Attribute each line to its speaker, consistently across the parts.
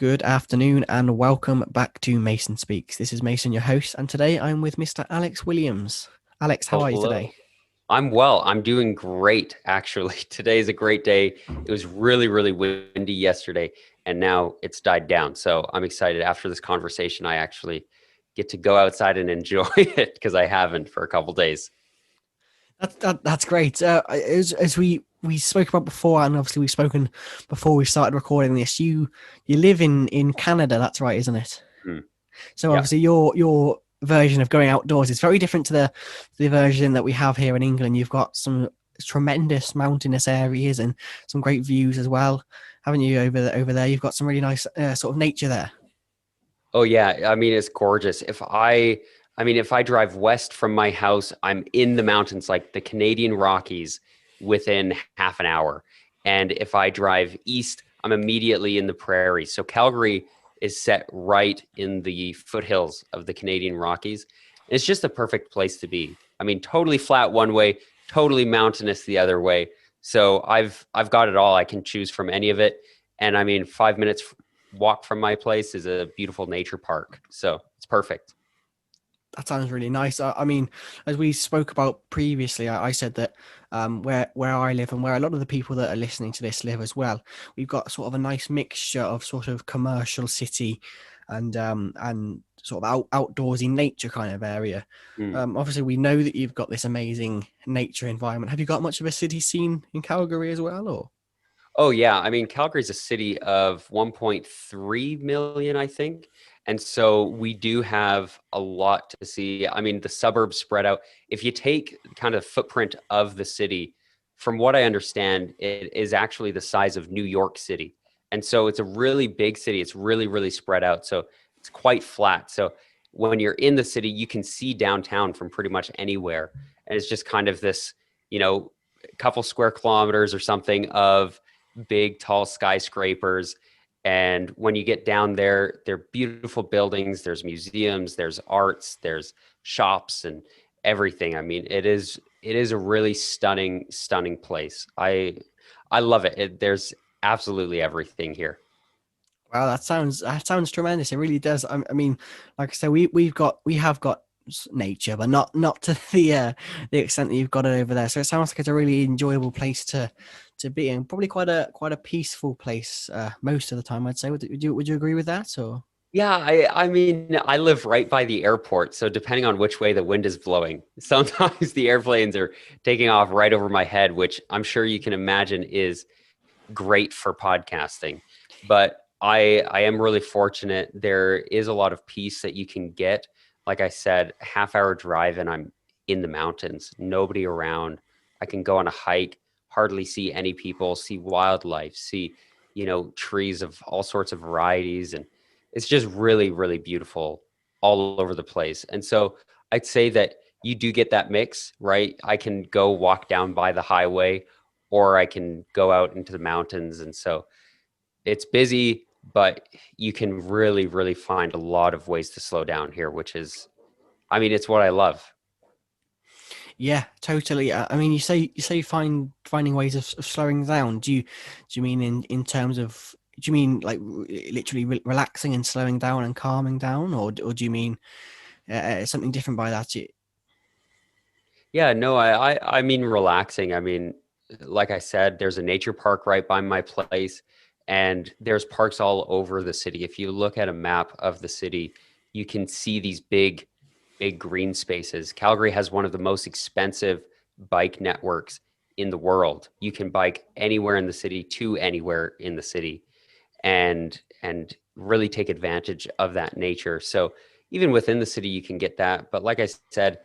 Speaker 1: Good afternoon and welcome back to Mason Speaks. This is Mason, your host, and today I'm with Mr. Alex Williams. Alex, how are you today?
Speaker 2: Hello. I'm well. I'm doing great, actually. Today is a great day. It was really, really windy yesterday, and now it's died down. So I'm excited. After this conversation, I actually get to go outside and enjoy it because I haven't for a couple days.
Speaker 1: That's great. As we spoke about before, and obviously we've spoken before we started recording this. You live in Canada, that's right, isn't it?
Speaker 2: Hmm.
Speaker 1: So
Speaker 2: Yeah.
Speaker 1: obviously your version of going outdoors is very different to the version that we have here in England. You've got some tremendous mountainous areas and some great views as well, haven't you? Over there, you've got some really nice sort of nature there.
Speaker 2: Oh yeah, I mean it's gorgeous. If I drive west from my house, I'm in the mountains like the Canadian Rockies within half an hour. And if I drive east, I'm immediately in the prairies. So Calgary is set right in the foothills of the Canadian Rockies. It's just a perfect place to be. I mean, totally flat one way, totally mountainous the other way. So I've got it all. I can choose from any of it. And I mean, 5 minutes walk from my place is a beautiful nature park. So it's perfect.
Speaker 1: That sounds really nice. I mean, as we spoke about previously, I said that where I live and where a lot of the people that are listening to this live as well, we've got sort of a nice mixture of sort of commercial city and sort of outdoorsy nature kind of area.
Speaker 2: Mm.
Speaker 1: Obviously, we know that you've got this amazing nature environment. Have you got much of a city scene in Calgary as well, or?
Speaker 2: Oh yeah, I mean Calgary's a city of 1.3 million, I think. And so we do have a lot to see. I mean, the suburbs spread out. If you take kind of footprint of the city, from what I understand, it is actually the size of New York City. And so it's a really big city. It's really, really spread out. So it's quite flat. So when you're in the city, you can see downtown from pretty much anywhere. And it's just kind of this, you know, couple square kilometers or something of big, tall skyscrapers. And when you get down there, they're beautiful buildings. There's museums, there's arts, there's shops and everything. I mean, it is a really stunning place. I love it. There's absolutely everything here.
Speaker 1: Wow, that sounds tremendous. It really does. I mean, like I said, we have got nature, but not to the extent that you've got it over there. So it sounds like it's a really enjoyable place to be in. Probably quite a peaceful place most of the time, I'd say. Would you agree with that? Or
Speaker 2: Yeah, I mean, I live right by the airport, so depending on which way the wind is blowing, sometimes the airplanes are taking off right over my head, which I'm sure you can imagine is great for podcasting. But I am really fortunate. There is a lot of peace that you can get. Like I said, half-hour drive and I'm in the mountains, nobody around. I can go on a hike, hardly see any people, see wildlife, see, trees of all sorts of varieties. And it's just really, really beautiful all over the place. And so I'd say that you do get that mix, right? I can go walk down by the highway or I can go out into the mountains. And so it's busy, but you can really, really find a lot of ways to slow down here, which is, I mean, it's what I love.
Speaker 1: yeah, totally. I mean, you say finding ways of slowing down. Do you mean in terms of do you mean like literally relaxing and slowing down and calming down, or do you mean something different by that?
Speaker 2: Yeah, no, I mean relaxing. I mean, like I said, there's a nature park right by my place, and there's parks all over the city. If you look at a map of the city, you can see these big green spaces. Calgary has one of the most expensive bike networks in the world. You can bike anywhere in the city to anywhere in the city and really take advantage of that nature. So even within the city, you can get that. But like I said,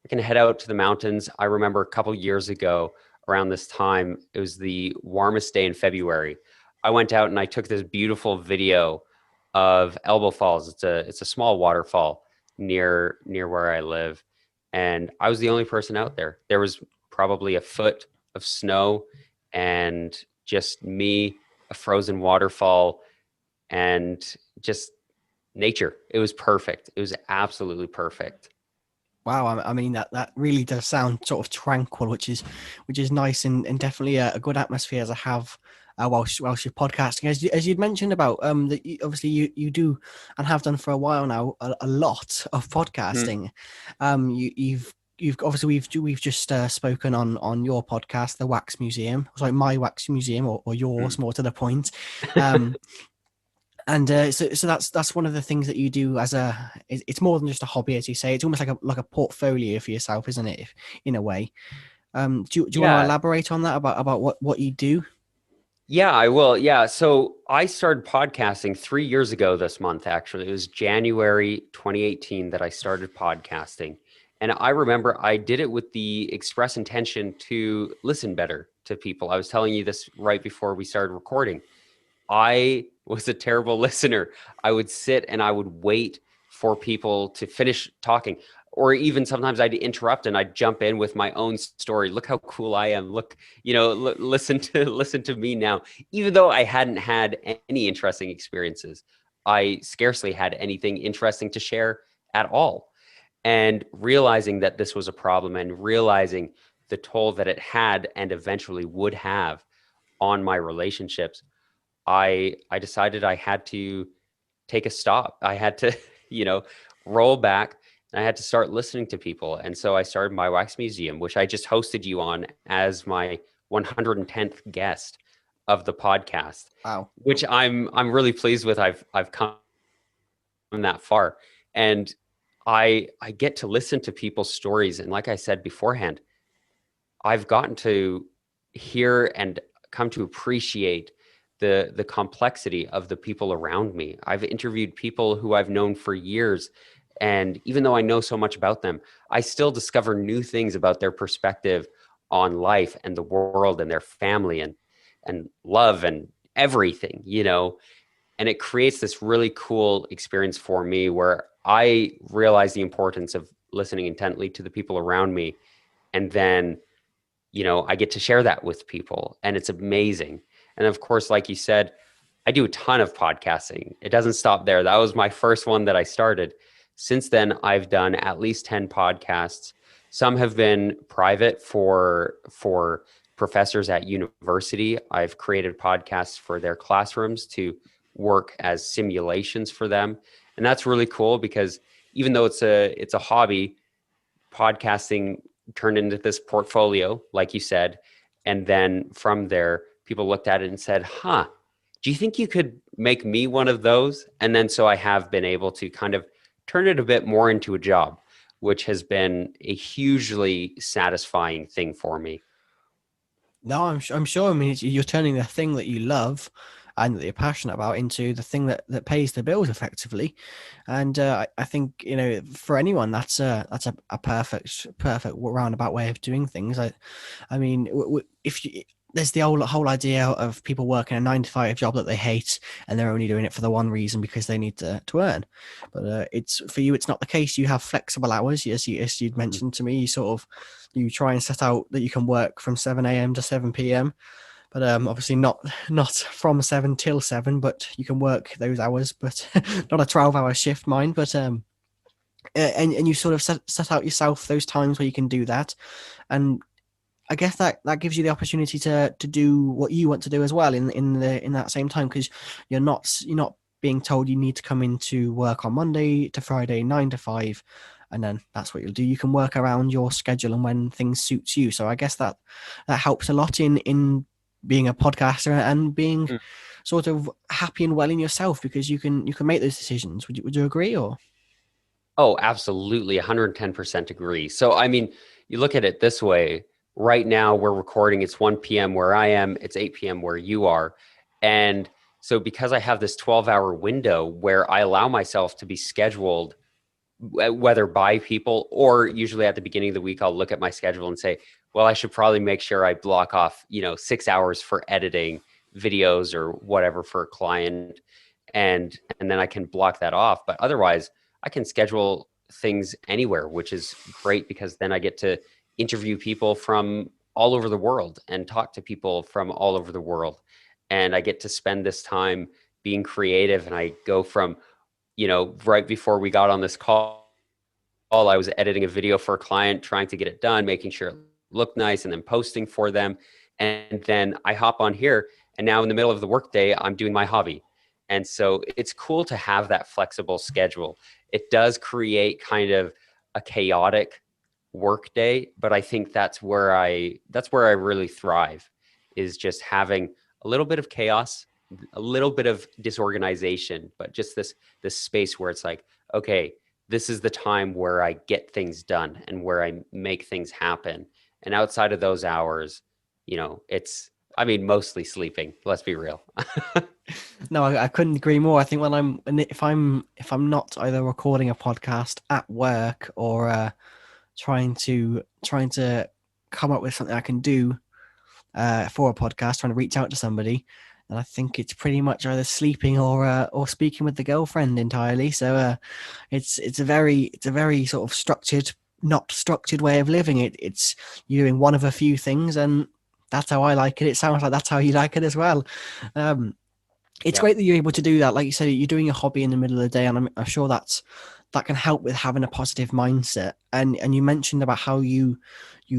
Speaker 2: I can head out to the mountains. I remember a couple years ago around this time, it was the warmest day in February. I went out and I took this beautiful video of Elbow Falls. It's a small waterfall near where I live. And I was the only person out there. There was probably a foot of snow and just me, a frozen waterfall, and just nature. It was perfect. It was absolutely perfect.
Speaker 1: Wow, I mean that really does sound sort of tranquil, which is nice and definitely a good atmosphere to have whilst you're podcasting. As you'd mentioned about that, obviously you do and have done for a while now a lot of
Speaker 2: Mhm.
Speaker 1: podcasting. You've obviously we've just spoken on your podcast, the Wax Museum, sorry, my Wax Museum, or yours, more to the point. Um, and so that's one of the things that you do as it's more than just a hobby, as you say. It's almost like a portfolio for yourself, isn't it? In a way. Do you want to
Speaker 2: Yeah.
Speaker 1: elaborate on that about what you do?
Speaker 2: Yeah, I will. Yeah. So I started podcasting 3 years ago this month, actually. It was January 2018 that I started podcasting. And I remember I did it with the express intention to listen better to people. I was telling you this right before we started recording. I was a terrible listener. I would sit and I would wait for people to finish talking. Or even sometimes I'd interrupt and I'd jump in with my own story. Look how cool I am. Look, listen to listen to me now. Even though I hadn't had any interesting experiences, I scarcely had anything interesting to share at all. And realizing that this was a problem and realizing the toll that it had and eventually would have on my relationships, I decided I had to take a stop. I had to, you know, roll back, and I had to start listening to people. And so I started my Wax Museum, which I just hosted you on as my 110th guest of the podcast,
Speaker 1: Wow.
Speaker 2: which I'm really pleased with. I've come that far. And I get to listen to people's stories. And like I said beforehand, I've gotten to hear and come to appreciate the complexity of the people around me. I've interviewed people who I've known for years, and even though I know so much about them, I still discover new things about their perspective on life and the world and their family and love and everything, and it creates this really cool experience for me where I realize the importance of listening intently to the people around me, and then I get to share that with people, and it's amazing. And of course, like you said, I do a ton of podcasting. It doesn't stop there. That was my first one that I started. Since then, I've done at least 10 podcasts. Some have been private for professors at university. I've created podcasts for their classrooms to work as simulations for them. And that's really cool because even though it's a hobby, podcasting turned into this portfolio, like you said. And then from there, people looked at it and said, huh, do you think you could make me one of those? And then so I have been able to kind of turn it a bit more into a job, which has been a hugely satisfying thing for me.
Speaker 1: No, I'm sure. I mean, you're turning the thing that you love and that you're passionate about into the thing that pays the bills effectively. And I think for anyone that's a perfect roundabout way of doing things. I mean, if you, there's the whole idea of people working a 9 to 5 job that they hate and they're only doing it for the one reason because they need to earn. But it's for you, it's not the case. You have flexible hours, as you'd mentioned to me. You try and set out that you can work from 7 a.m. to 7 p.m. But obviously not from 7 till 7, but you can work those hours, but not a 12-hour shift, mind. But and you sort of set out yourself those times where you can do that, and I guess that gives you the opportunity to do what you want to do as well in that same time, because you're not being told you need to come into work on Monday to Friday 9 to 5, and then that's what you'll do. You can work around your schedule and when things suits you. So I guess that helps a lot in being a podcaster and being
Speaker 2: Mm.
Speaker 1: sort of happy and well in yourself, because you can make those decisions. Would you agree? Or
Speaker 2: Oh, absolutely. 110% agree. So, I mean, you look at it this way. Right now, we're recording, it's 1 p.m. where I am, it's 8 p.m. where you are. And so, because I have this 12-hour window where I allow myself to be scheduled, whether by people or usually at the beginning of the week, I'll look at my schedule and say, well, I should probably make sure I block off, 6 hours for editing videos or whatever for a client. And then I can block that off. But otherwise, I can schedule things anywhere, which is great because then I get to interview people from all over the world and talk to people from all over the world. And I get to spend this time being creative. And I go from, right before we got on this call, I was editing a video for a client, trying to get it done, making sure it looked nice, and then posting for them. And then I hop on here And now in the middle of the workday, I'm doing my hobby. And so it's cool to have that flexible schedule. It does create kind of a chaotic work day, but I think that's where I really thrive, is just having a little bit of chaos, a little bit of disorganization, but just this space where it's like, okay, this is the time where I get things done and where I make things happen. And outside of those hours, it's, I mean, mostly sleeping. Let's be real.
Speaker 1: No, I couldn't agree more. I think if I'm not either recording a podcast at work or trying to come up with something I can do for a podcast, trying to reach out to somebody, and I think it's pretty much either sleeping or speaking with the girlfriend entirely. So it's a very sort of structured, not structured way of living. It's you're doing one of a few things, and that's how I like it. It sounds like that's how you like it as well. Um, it's
Speaker 2: Yeah.
Speaker 1: great that you're able to do that. Like you said, you're doing a hobby in the middle of the day, and I'm sure that can help with having a positive mindset. And you mentioned about how you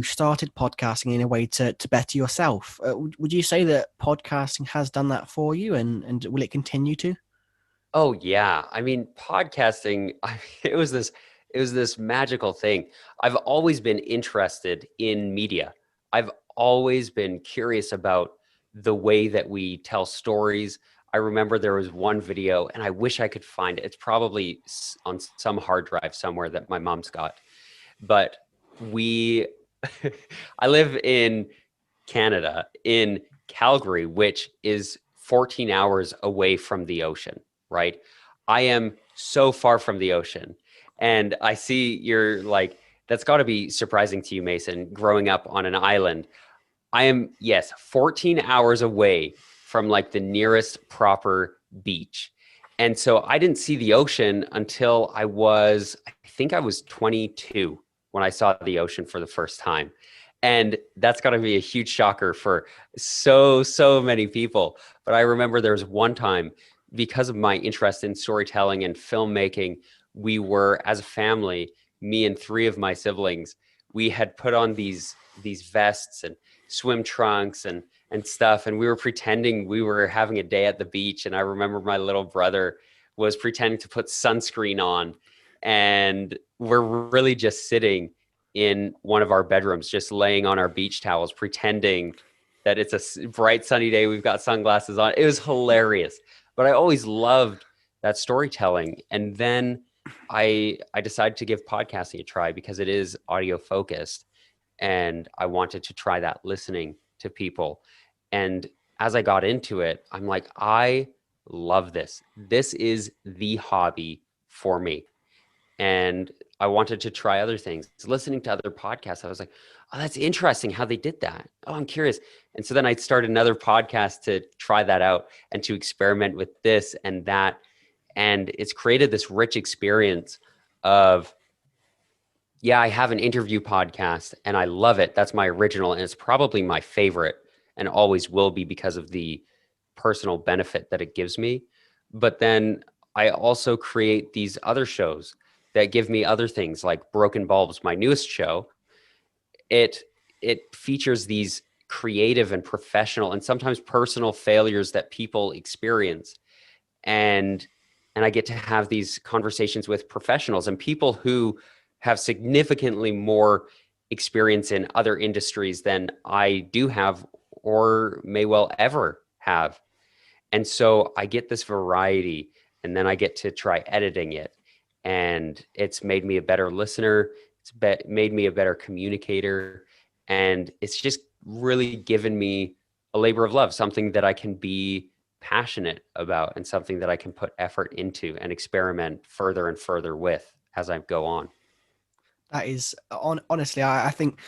Speaker 1: started podcasting in a way to better yourself. Would you say that podcasting has done that for you, and will it continue to?
Speaker 2: Oh yeah. I mean, podcasting, it was this magical thing. I've always been interested in media. I've always been curious about the way that we tell stories. I remember there was one video, and I wish I could find it. It's probably on some hard drive somewhere that my mom's got. But we I live in Canada, in Calgary, which is 14 hours away from the ocean, right? I am so far from the ocean. And I see you're like, that's got to be surprising to you, Mason, growing up on an island. I am, yes, 14 hours away from like the nearest proper beach. And so I didn't see the ocean until I think I was 22 when I saw the ocean for the first time. And that's got to be a huge shocker for so many people. But I remember there was one time, because of my interest in storytelling and filmmaking, we were, as a family, me and three of my siblings, we had put on these vests and swim trunks and stuff, and we were pretending we were having a day at the beach. And I remember my little brother was pretending to put sunscreen on, and we're really just sitting in one of our bedrooms, just laying on our beach towels, pretending that it's a bright sunny day. We've got sunglasses on. It was hilarious. But I always loved that storytelling. And then I decided to give podcasting a try because it is audio focused, and I wanted to try that, listening to people. And as I got into it, I'm like, I love this. This is the hobby for me. And I wanted to try other things. Listening to other podcasts, I was like, oh, that's interesting how they did that. Oh, I'm curious. And so then I started another podcast to try that out and to experiment with this and that. And it's created this rich experience of, yeah, I have an interview podcast and I love it. That's my original, and it's probably my favorite and always will be because of the personal benefit that it gives me. But then I also create these other shows that give me other things, like Broken Bulbs, my newest show. It it features these creative and professional and sometimes personal failures that people experience, and I get to have these conversations with professionals and people who have significantly more experience in other industries than I do have or may well ever have. And so I get this variety, and then I get to try editing it. And it's made me a better listener. Made me a better communicator. And it's just really given me a labor of love, something that I can be passionate about and something that I can put effort into and experiment further and further with as I go on.
Speaker 1: That is honestly, I think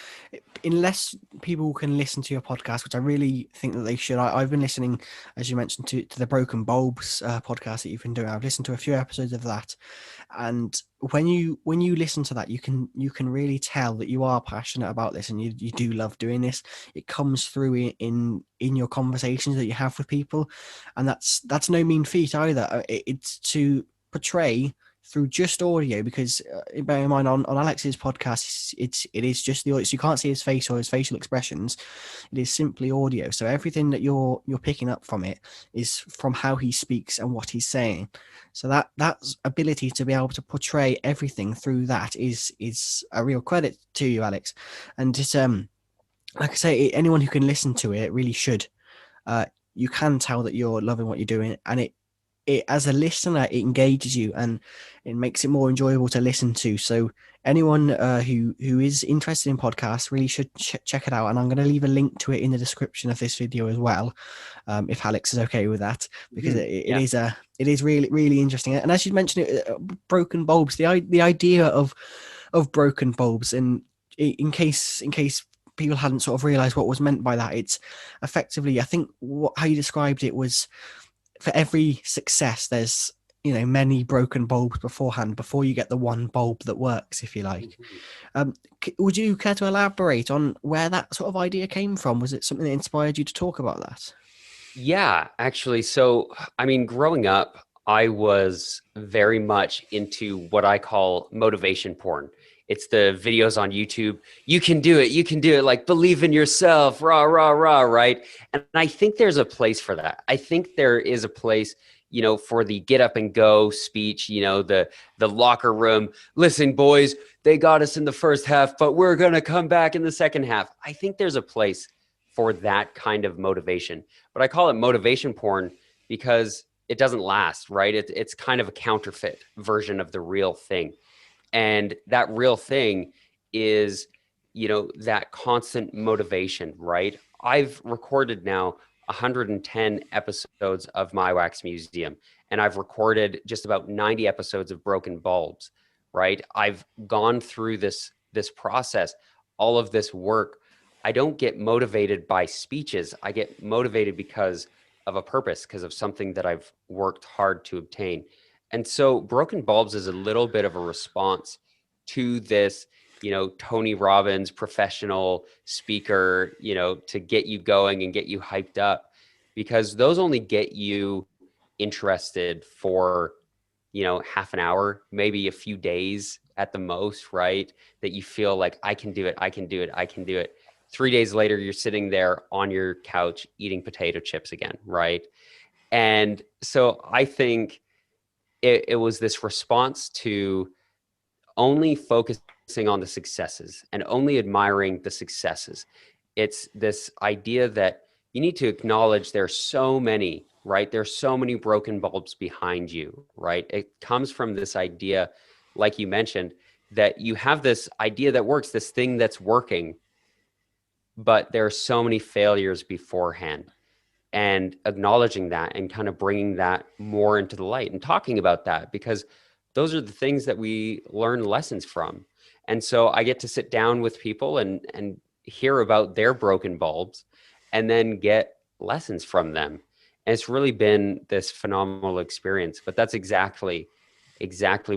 Speaker 1: unless people can listen to your podcast, which I really think that they should. I've been listening, as you mentioned, to the Broken Bulbs podcast that you've been doing. I've listened to a few episodes of that, and when you listen to that, you can really tell that you are passionate about this and you do love doing this. It comes through in your conversations that you have with people, and that's no mean feat either. It's to portray through just audio, because bear in mind on Alex's podcast, it is just the audio, so you can't see his face or his facial expressions. It is simply audio, so everything that you're picking up from it is from how he speaks and what he's saying. So that's ability to be able to portray everything through that is a real credit to you, Alex. And it's like I say, anyone who can listen to it really should. You can tell that you're loving what you're doing, and it as a listener, it engages you and it makes it more enjoyable to listen to. So anyone who is interested in podcasts really should check it out, and I'm going to leave a link to it in the description of this video as well, if Alex is okay with that, because
Speaker 2: Yeah.
Speaker 1: it is really really interesting. And as you mentioned, broken bulbs, the idea of broken bulbs, and in case people hadn't sort of realized what was meant by that, it's effectively, I think how you described it was, for every success there's many broken bulbs beforehand before you get the one bulb that works, if you like.
Speaker 2: Mhm.
Speaker 1: Would you care to elaborate on where that sort of idea came from? Was it something that inspired you to talk about that?
Speaker 2: Yeah, actually. So, I mean, growing up, I was very much into what I call motivation porn. It's the videos on YouTube. You can do it. You can do it. Like, believe in yourself. Rah, rah, rah. Right. And I think there's a place for that. I think there is a place, for the get up and go speech, the locker room. Listen, boys, they got us in the first half, but we're going to come back in the second half. I think there's a place for that kind of motivation. But I call it motivation porn because it doesn't last, right? It's kind of a counterfeit version of the real thing. And that real thing is, that constant motivation, right? I've recorded now 110 episodes of My Wax Museum, and I've recorded just about 90 episodes of Broken Bulbs, right? I've gone through this process, all of this work. I don't get motivated by speeches. I get motivated because of a purpose, because of something that I've worked hard to obtain. And so Broken Bulbs is a little bit of a response to this, Tony Robbins professional speaker, to get you going and get you hyped up, because those only get you interested for, half an hour, maybe a few days at the most, right? That you feel like I can do it, I can do it, I can do it. 3 days later, you're sitting there on your couch eating potato chips again, right? And so I think it was this response to only focusing on the successes and only admiring the successes. It's this idea that you need to acknowledge there's so many, right? There's so many broken bulbs behind you, right? It comes from this idea, like you mentioned, that you have this idea that works, this thing that's working, but there are so many failures beforehand. And acknowledging that and kind of bringing that more into the light and talking about that, because those are the things that we learn lessons from. And so I get to sit down with people and hear about their broken bulbs and then get lessons from them. And it's really been this phenomenal experience. But that's exactly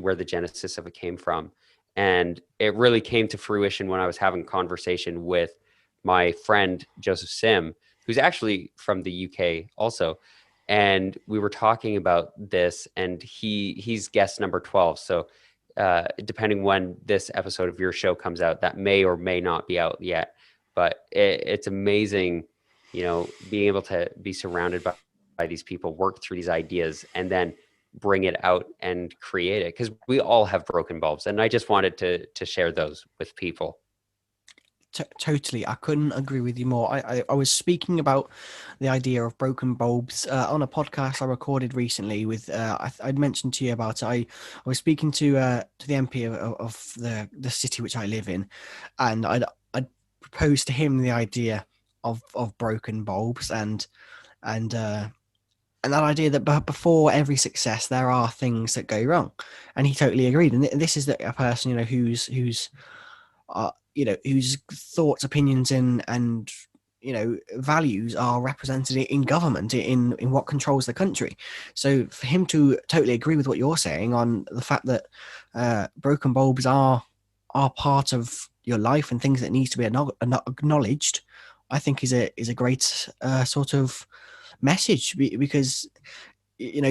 Speaker 2: where the genesis of it came from. And it really came to fruition when I was having a conversation with my friend Joseph Sim, who's actually from the UK also. And we were talking about this, and he's guest number 12. So depending when this episode of your show comes out, that may or may not be out yet. But it's amazing, being able to be surrounded by these people, work through these ideas, and then bring it out and create it. Because we all have broken bulbs. And I just wanted to share those with people.
Speaker 1: Totally, I couldn't agree with you more. I was speaking about the idea of broken bulbs on a podcast I recorded recently with I'd mentioned to you about it. I was speaking to the MP of the city which I live in, and I'd proposed to him the idea of broken bulbs, and that idea that before every success there are things that go wrong, and he totally agreed. And this is a person whose whose thoughts, opinions, and values are represented in government, in what controls the country. So for him to totally agree with what you're saying on the fact that broken bulbs are part of your life and things that needs to be acknowledged, I think is a great sort of message, because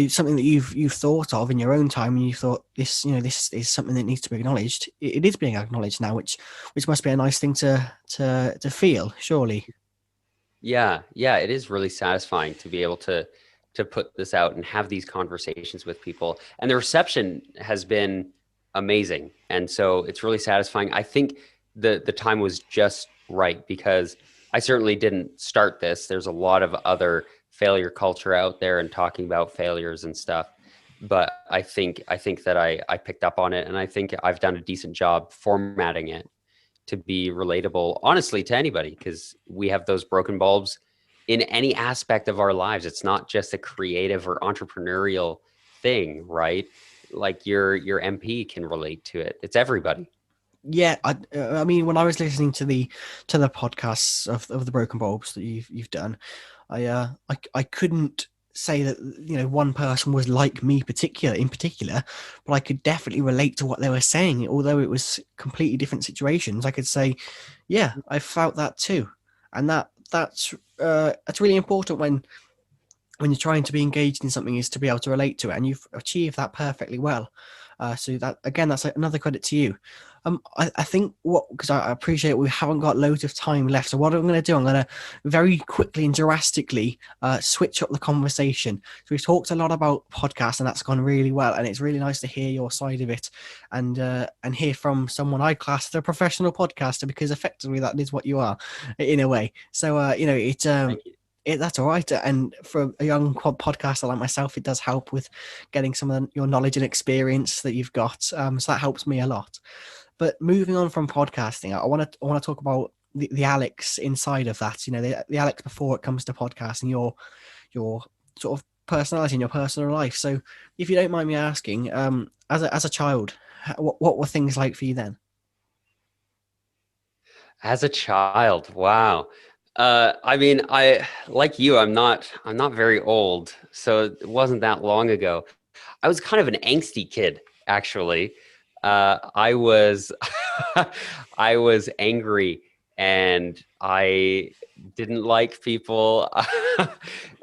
Speaker 1: something that you've thought of in your own time, and you thought this, this is something that needs to be acknowledged. It is being acknowledged now, which must be a nice thing to feel, surely.
Speaker 2: Yeah, yeah, it is really satisfying to be able to put this out and have these conversations with people. And the reception has been amazing. And so it's really satisfying. I think the time was just right because I certainly didn't start this. There's a lot of other failure culture out there and talking about failures and stuff. But I think that I picked up on it, and I think I've done a decent job formatting it to be relatable, honestly, to anybody, because we have those broken bulbs in any aspect of our lives. It's not just a creative or entrepreneurial thing, right? Like your MP can relate to it. It's everybody.
Speaker 1: Yeah, I mean, when I was listening to the podcasts of the Broken Bulbs that you've done, I couldn't say that one person was like me in particular, but I could definitely relate to what they were saying, although it was completely different situations. I could say, yeah, I felt that too, and that's really important when you're trying to be engaged in something, is to be able to relate to it, and you've achieved that perfectly well. So that, again, that's another credit to you. I think because I appreciate we haven't got loads of time left. So what I'm going to do, I'm going to very quickly and drastically switch up the conversation. So we've talked a lot about podcasts, and that's gone really well. And it's really nice to hear your side of it, and hear from someone I class as a professional podcaster, because effectively that is what you are, in a way. So
Speaker 2: Thank you.
Speaker 1: that's all right. And for a young podcaster like myself, it does help with getting some of your knowledge and experience that you've got. So that helps me a lot. But moving on from podcasting, I want to talk about the Alex inside of that. The Alex before it comes to podcasting, your sort of personality and your personal life. So, if you don't mind me asking, as a child, what were things like for you then?
Speaker 2: As a child, wow. I mean, I like you. I'm not very old, so it wasn't that long ago. I was kind of an angsty kid, actually. I was I was angry, and I didn't like people.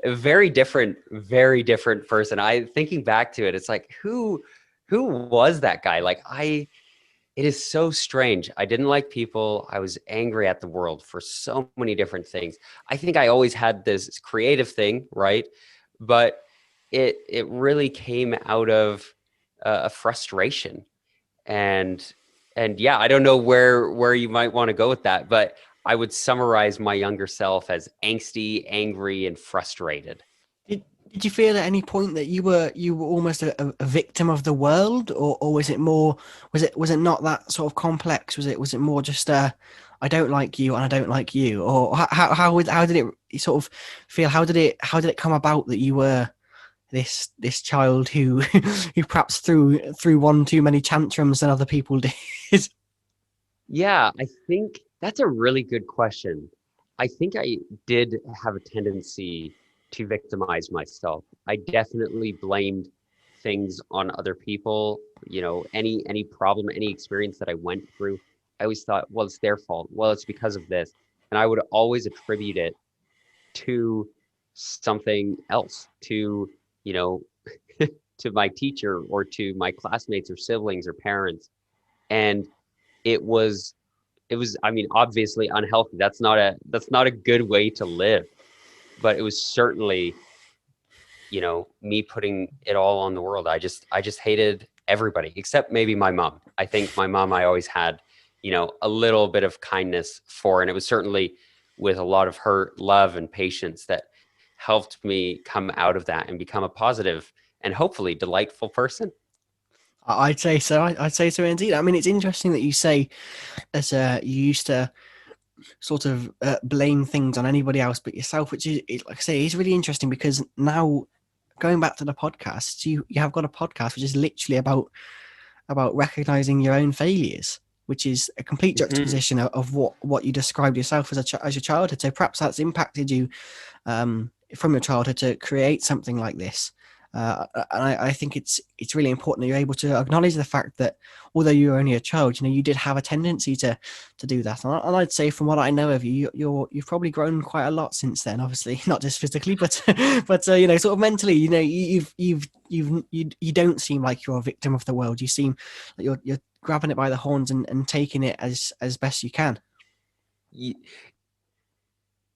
Speaker 2: A very different person. I thinking back to it, it's like who was that guy? Like it is so strange. I didn't like people. I was angry at the world for so many different things. I think I always had this creative thing, right? But it really came out of a frustration, and yeah, I don't know where you might want to go with that, but I would summarize my younger self as angsty, angry, and frustrated.
Speaker 1: Did you feel at any point that you were almost a victim of the world, or was it more, was it not that sort of complex? Was it more just I don't like you and I don't like you, or how did it sort of feel? How did it come about that you were this child who who perhaps threw one too many tantrums than other people did?
Speaker 2: Yeah, I think that's a really good question. I think I did have a tendency to victimize myself. I definitely blamed things on other people. Any problem, any experience that I went through, I always thought, well, it's their fault. Well, it's because of this. And I would always attribute it to something else, to, you know, to my teacher or to my classmates or siblings or parents. And it was I mean, obviously unhealthy. That's not a good way to live, but it was certainly, me putting it all on the world. I just hated everybody except maybe my mom. I think my mom I always had, a little bit of kindness for, and it was certainly with a lot of her love and patience that helped me come out of that and become a positive and hopefully delightful person.
Speaker 1: I'd say so. I'd say so indeed. I mean, it's interesting that you say that you used to sort of blame things on anybody else but yourself, which like I say, is really interesting, because now, going back to the podcast, you have got a podcast which is literally about recognizing your own failures, which is a complete
Speaker 2: Hmm.
Speaker 1: juxtaposition of what you described yourself as your childhood. So perhaps that's impacted you from your childhood to create something like this. And I think it's really important that you're able to acknowledge the fact that although you were only a child, you did have a tendency to do that. And I'd say from what I know of you, you've probably grown quite a lot since then. Obviously, not just physically, but but sort of mentally. You don't seem like you're a victim of the world. You seem like you're grabbing it by the horns and taking it as best you can.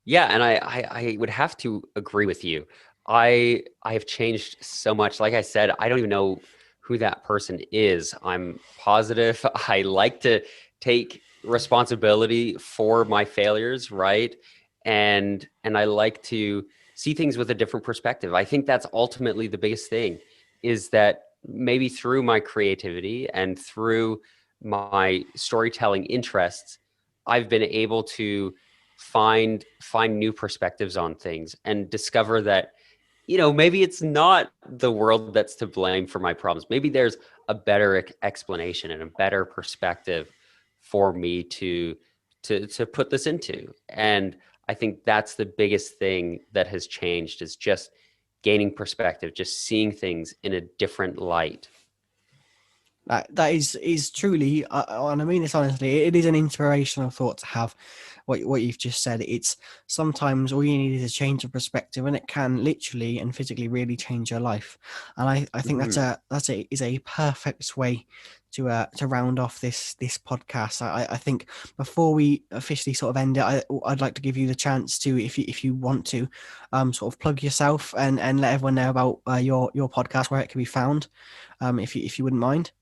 Speaker 2: Yeah, and I would have to agree with you. I have changed so much. Like I said, I don't even know who that person is. I'm positive. I like to take responsibility for my failures, right? And I like to see things with a different perspective. I think that's ultimately the biggest thing, is that maybe through my creativity and through my storytelling interests, I've been able to find new perspectives on things and discover that maybe it's not the world that's to blame for my problems. Maybe there's a better explanation and a better perspective for me to put this into. And I think that's the biggest thing that has changed, is just gaining perspective, just seeing things in a different light.
Speaker 1: That is truly, and I mean this honestly, it is an inspirational thought to have. What you've just said, it's sometimes all you need is a change of perspective, and it can literally and physically really change your life. And I think is a perfect way to round off this podcast. I think before we officially sort of end it, I'd like to give you the chance to, if you want to, sort of plug yourself and let everyone know about your podcast, where it can be found, if you wouldn't mind.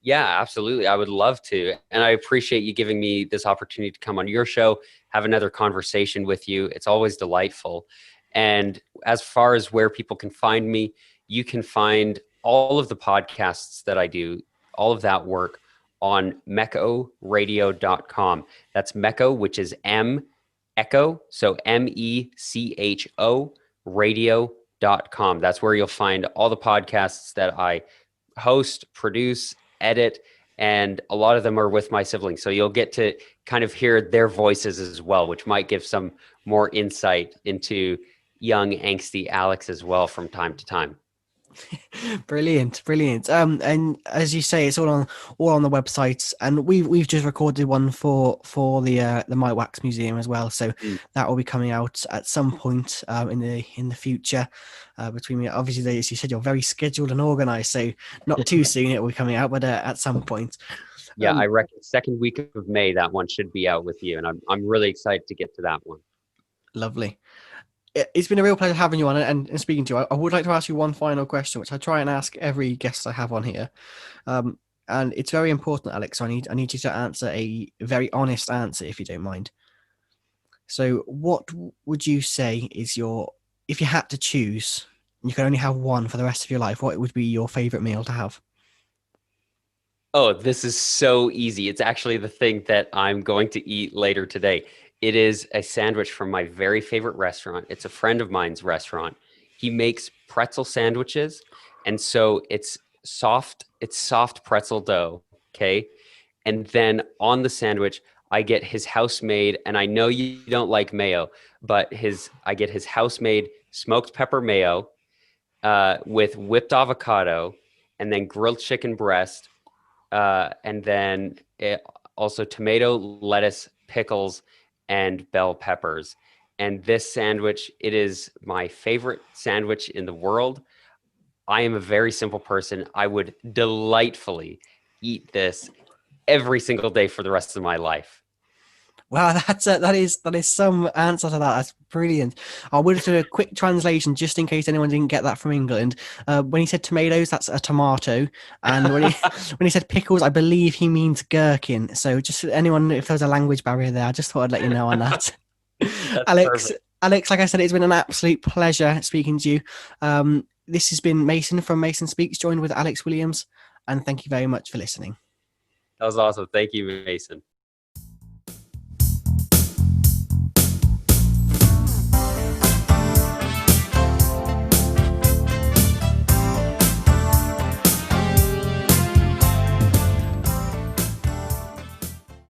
Speaker 2: Yeah, absolutely. I would love to. And I appreciate you giving me this opportunity to come on your show, have another conversation with you. It's always delightful. And as far as where people can find me, you can find all of the podcasts that I do, all of that work on mechoradio.com. That's Mecho, which is M Echo. So MECHO radio.com. That's where you'll find all the podcasts that I host, produce, edit, and a lot of them are with my siblings. So you'll get to kind of hear their voices as well, which might give some more insight into young, angsty Alex as well from time to time.
Speaker 1: Brilliant. And as you say, it's all on the websites, and we've just recorded one for the My Wax Museum as well, so that will be coming out at some point in the future. Between me, obviously, as you said, you're very scheduled and organized, so not too soon it will be coming out, but at some point.
Speaker 2: Yeah, I reckon second week of May that one should be out with you, and I'm really excited to get to that one.
Speaker 1: Lovely. It's been a real pleasure having you on and speaking to you. I would like to ask you one final question, which I try and ask every guest I have on here. And it's very important, Alex. So I need you to answer a very honest answer, if you don't mind. So what would you say is if you had to choose, and you could only have one for the rest of your life, what would be your favorite meal to have?
Speaker 2: Oh, this is so easy. It's actually the thing that I'm going to eat later today. It is a sandwich from my very favorite restaurant. It's a friend of mine's restaurant. He makes pretzel sandwiches, and so it's soft pretzel dough, okay? And then on the sandwich, I get his house made, and I know you don't like mayo, but I get his house made smoked pepper mayo with whipped avocado, and then grilled chicken breast, and then also tomato, lettuce, pickles, and bell peppers. And this sandwich, it is my favorite sandwich in the world. I am a very simple person. I would delightfully eat this every single day for the rest of my life.
Speaker 1: Wow, that is some answer to that. That's brilliant. I would do a quick translation just in case anyone didn't get that from England. When he said tomatoes, that's a tomato, and when he said pickles, I believe he means gherkin. So just anyone, if there's a language barrier there, I just thought I'd let you know on that. Alex,
Speaker 2: Perfect.
Speaker 1: Alex, like I said, it's been an absolute pleasure speaking to you. This has been Mason from Mason Speaks, joined with Alex Williamns, and thank you very much for listening.
Speaker 2: That was awesome. Thank you, Mason.